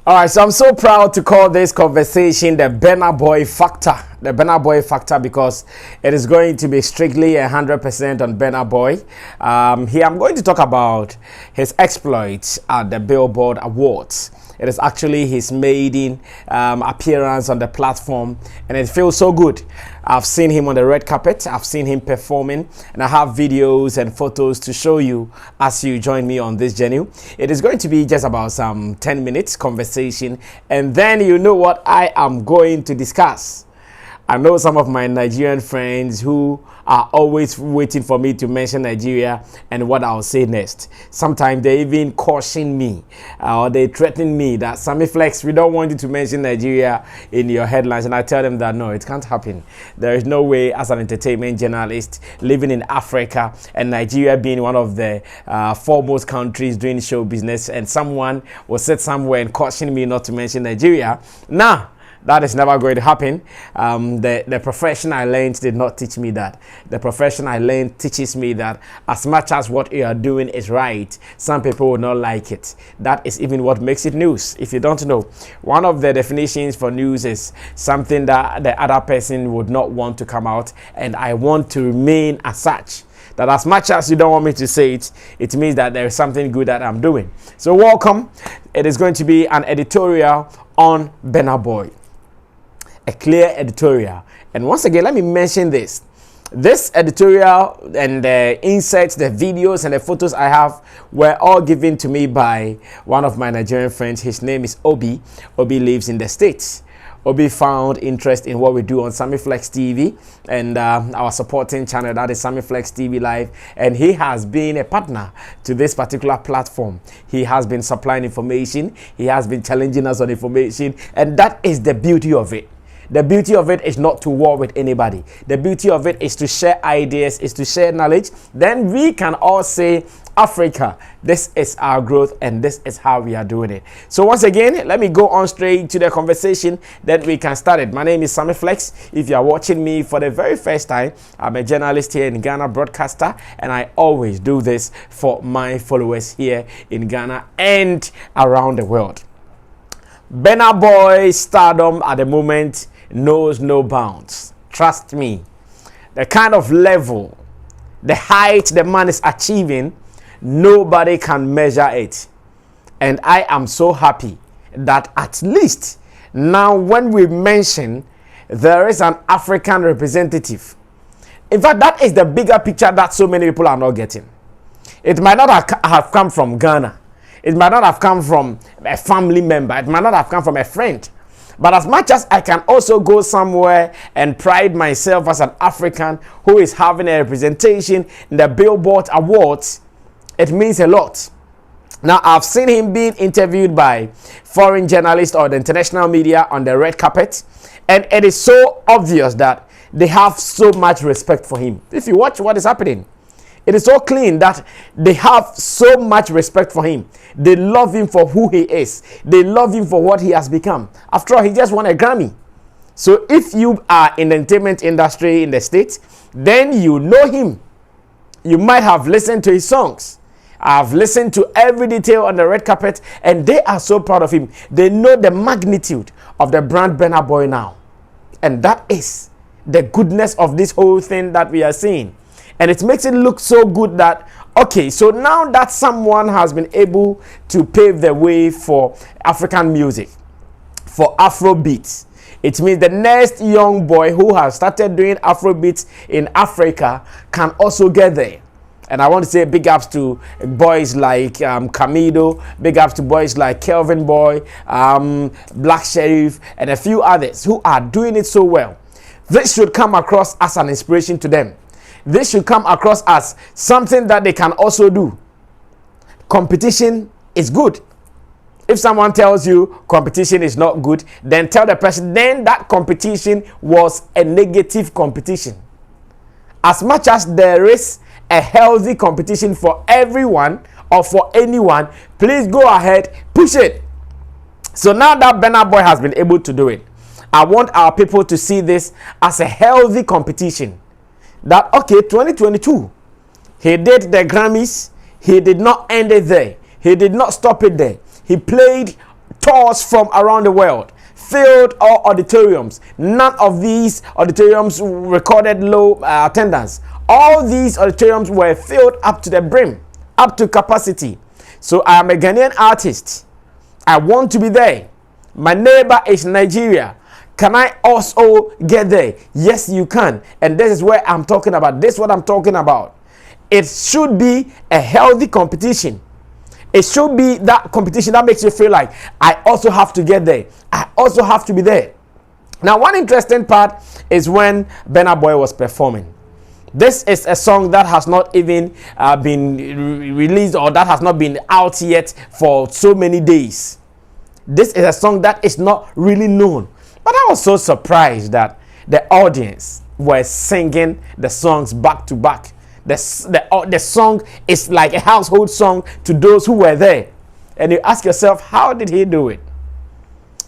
All right, so I'm so proud to call this conversation the Burna Boy Factor. The Burna Boy Factor, because it is going to be strictly 100% on Burna Boy. Here I'm going to talk about his exploits at the Billboard Awards. It is actually his maiden appearance on the platform, and it feels so good. I've seen him on the red carpet, I've seen him performing, and I have videos and photos to show you as you join me on this journey. It is going to be just about some 10 minutes conversation, and then you know what I am going to discuss. I know some of my Nigerian friends who are always waiting for me to mention Nigeria and what I'll say next. Sometimes they even caution me or they threaten me that Sammy Flex, we don't want you to mention Nigeria in your headlines. And I tell them that no, it can't happen. There is no way, as an entertainment journalist living in Africa and Nigeria being one of the foremost countries doing show business, and someone will sit somewhere and caution me not to mention Nigeria. Nah. That is never going to happen. The profession I learned did not teach me that. The profession I learned teaches me that as much as what you are doing is right, some people will not like it. That is even what makes it news. If you don't know, one of the definitions for news is something that the other person would not want to come out, and I want to remain as such. That as much as you don't want me to say it, it means that there is something good that I'm doing. So welcome. It is going to be an editorial on Burna Boy. A clear editorial. And once again, let me mention this. This editorial and the inserts, the videos and the photos I have were all given to me by one of my Nigerian friends. His name is Obi. Obi lives in the States. Obi found interest in what we do on Sammy Flex TV and our supporting channel, that is Sammy Flex TV Live, and he has been a partner to this particular platform. He has been supplying information, he has been challenging us on information, and that is the beauty of it. The beauty of it is not to war with anybody. The beauty of it is to share ideas, is to share knowledge. Then we can all say, Africa, this is our growth and this is how we are doing it. So once again, let me go on straight to the conversation, then we can start it. My name is Sammy Flex. If you are watching me for the very first time, I'm a journalist here in Ghana, broadcaster, and I always do this for my followers here in Ghana and around the world. Burna Boy stardom at the moment knows no bounds. Trust me. The kind of level, the height the man is achieving, nobody can measure it. And I am so happy that at least now when we mention there is an African representative. In fact, that is the bigger picture that so many people are not getting. It might not have come from Ghana. It might not have come from a family member. It might not have come from a friend. But as much as I can also go somewhere and pride myself as an African who is having a representation in the Billboard Awards, it means a lot. Now, I've seen him being interviewed by foreign journalists or the international media on the red carpet, and it is so obvious that they have so much respect for him. If you watch what is happening, it is so clean that they have so much respect for him. They love him for who he is. They love him for what he has become. After all, he just won a Grammy. So if you are in the entertainment industry in the States, then you know him. You might have listened to his songs. I've listened to every detail on the red carpet, and they are so proud of him. They know the magnitude of the brand Burna Boy now. And that is the goodness of this whole thing that we are seeing. And it makes it look so good that, okay, so now that someone has been able to pave the way for African music, for Afrobeats, it means the next young boy who has started doing Afrobeats in Africa can also get there. And I want to say big ups to boys like Camido, big ups to boys like Kelvin Boy, Black Sheriff, and a few others who are doing it so well. This should come across as an inspiration to them. This should come across as something that they can also do. Competition is good. If someone tells you competition is not good, then tell the person then that competition was a negative competition. As much as there is a healthy competition for everyone or for anyone, please go ahead, push it. So now that Burna Boy has been able to do it, I want our people to see this as a healthy competition. That, okay, 2022, he did the Grammys, he did not end it there. He did not stop it there. He played tours from around the world, filled all auditoriums. None of these auditoriums recorded low attendance. All these auditoriums were filled up to the brim, up to capacity. So I am a Ghanaian artist. I want to be there. My neighbor is Nigeria. Can I also get there? Yes, you can. And this is where I'm talking about. This is what I'm talking about. It should be a healthy competition. It should be that competition that makes you feel like I also have to get there. I also have to be there. Now, one interesting part is when Burna Boy was performing. This is a song that has not even been released, or that has not been out yet for so many days. This is a song that is not really known. But I was so surprised that the audience were singing the songs back to back. The song is like a household song to those who were there. And you ask yourself, how did he do it?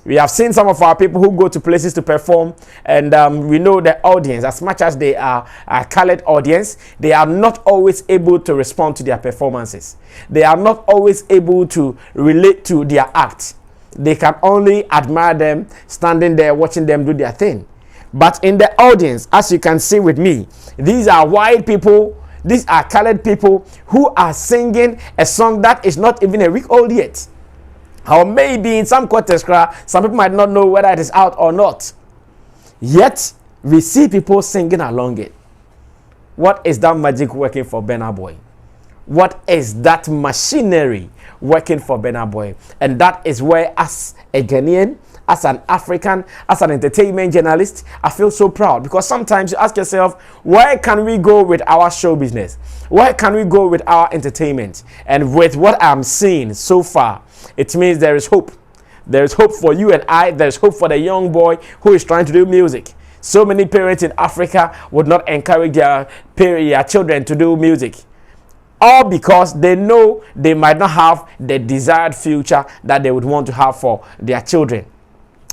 We have seen some of our people who go to places to perform, and we know the audience, as much as they are a colored audience, they are not always able to respond to their performances. They are not always able to relate to their act. They can only admire them, standing there watching them do their thing. But in the audience, as you can see with me, these are white people, these are colored people who are singing a song that is not even a week old yet. Or maybe in some quarters, some people might not know whether it is out or not. Yet, we see people singing along it. What is that magic working for Burna Boy? What is that machinery working for Burna Boy? And that is where, as a Ghanaian, as an African, as an entertainment journalist, I feel so proud, because sometimes you ask yourself, where can we go with our show business? Where can we go with our entertainment? And with what I'm seeing so far, it means there is hope. There is hope for you and I. There is hope for the young boy who is trying to do music. So many parents in Africa would not encourage their children to do music, all because they know they might not have the desired future that they would want to have for their children.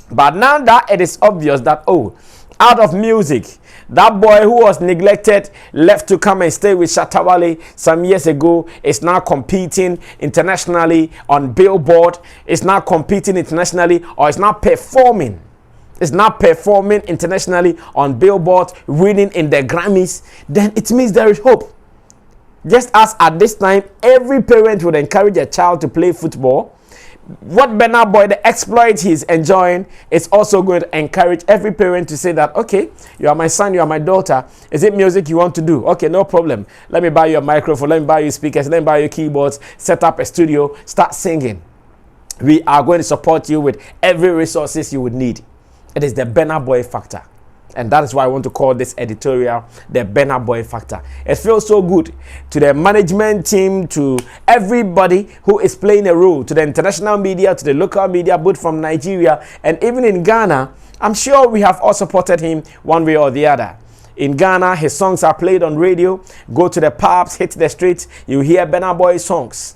But now that it is obvious that, oh, out of music, that boy who was neglected, left to come and stay with Shatta Wale some years ago, is now competing internationally on Billboard, is now competing internationally, or is now performing. Is now performing internationally on Billboard, winning in the Grammys. Then it means there is hope. Just as at this time, every parent would encourage a child to play football, what Burna Boy, the exploit he's enjoying, is also going to encourage every parent to say that, okay, you are my son, you are my daughter. Is it music you want to do? Okay, no problem. Let me buy you a microphone, let me buy you speakers, let me buy you keyboards, set up a studio, start singing. We are going to support you with every resources you would need. It is the Burna Boy factor. And that is why I want to call this editorial the Burna Boy factor. It feels so good to the management team, to everybody who is playing a role, to the international media, to the local media, both from Nigeria and even in Ghana. I'm sure we have all supported him one way or the other. In Ghana, his songs are played on radio. Go to the pubs, hit the streets, you hear Burna Boy songs.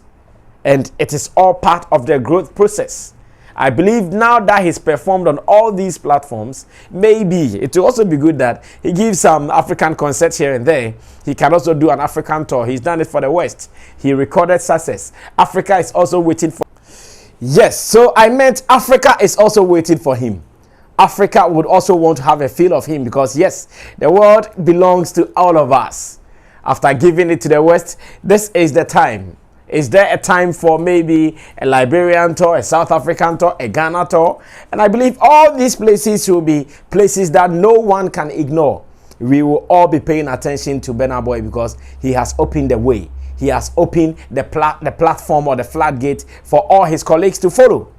And it is all part of the growth process. I believe now that he's performed on all these platforms, maybe it will also be good that he gives some African concerts here and there. He can also do an African tour. He's done it for the West. He recorded success. Africa is also waiting for... Yes, so I meant Africa is also waiting for him. Africa would also want to have a feel of him, because yes, the world belongs to all of us. After giving it to the West, this is the time. Is there a time for maybe a Liberian tour, a South African tour, a Ghana tour? And I believe all these places will be places that no one can ignore. We will all be paying attention to Burna Boy, because he has opened the way. He has opened the platform, or the floodgate, for all his colleagues to follow.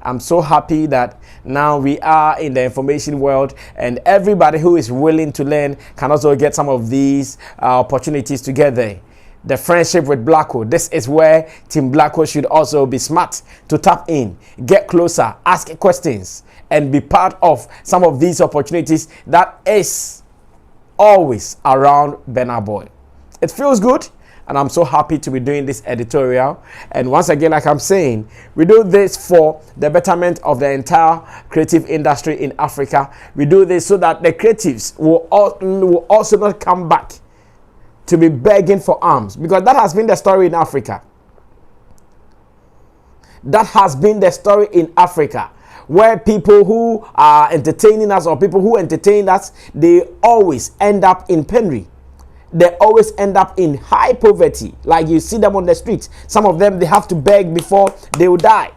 I'm so happy that now we are in the information world, and everybody who is willing to learn can also get some of these opportunities together. The friendship with Blacko. This is where Team Blacko should also be smart to tap in, get closer, ask questions, and be part of some of these opportunities that is always around Burna Boy. It feels good, and I'm so happy to be doing this editorial. And once again, like I'm saying, we do this for the betterment of the entire creative industry in Africa. We do this so that the creatives will also not come back to be begging for arms, because that has been the story in Africa. That has been the story in Africa, where people who are entertaining us or people who entertain us, they always end up in penury. They always end up in high poverty. Like you see them on the streets. Some of them, they have to beg before they will die.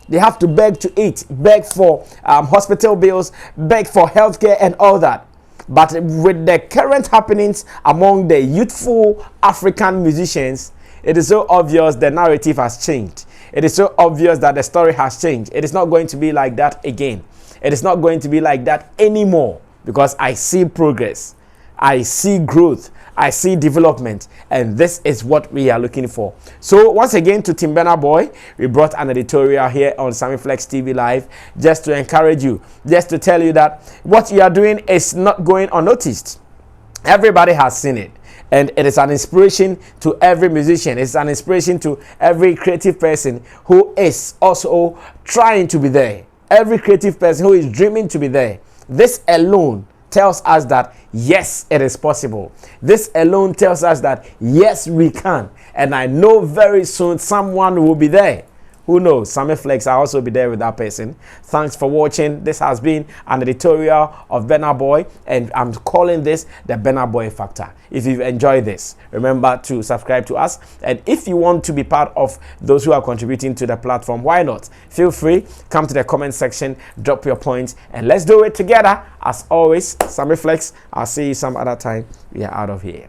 They have to beg to eat, beg for hospital bills, beg for healthcare and all that. But with the current happenings among the youthful African musicians, it is so obvious the narrative has changed. It is so obvious that the story has changed. It is not going to be like that again. It is not going to be like that anymore, because I see progress. I see growth. I see development, and this is what we are looking for. So once again, to Team Burna Boy, we brought an editorial here on Sammy Flex TV Live just to encourage you, just to tell you that what you are doing is not going unnoticed. Everybody has seen it, and it is an inspiration to every musician. It's an inspiration to every creative person who is also trying to be there. Every creative person who is dreaming to be there. This alone tells us that yes, it is possible. This alone tells us that yes, we can. And I know very soon someone will be there. Who knows? Sammy Flex, I'll also be there with that person. Thanks for watching. This has been an editorial of Burna Boy, and I'm calling this the Burna Boy Factor. If you've enjoyed this, remember to subscribe to us. And if you want to be part of those who are contributing to the platform, why not? Feel free, come to the comment section, drop your points, and let's do it together. As always, Sammy Flex, I'll see you some other time. We are out of here.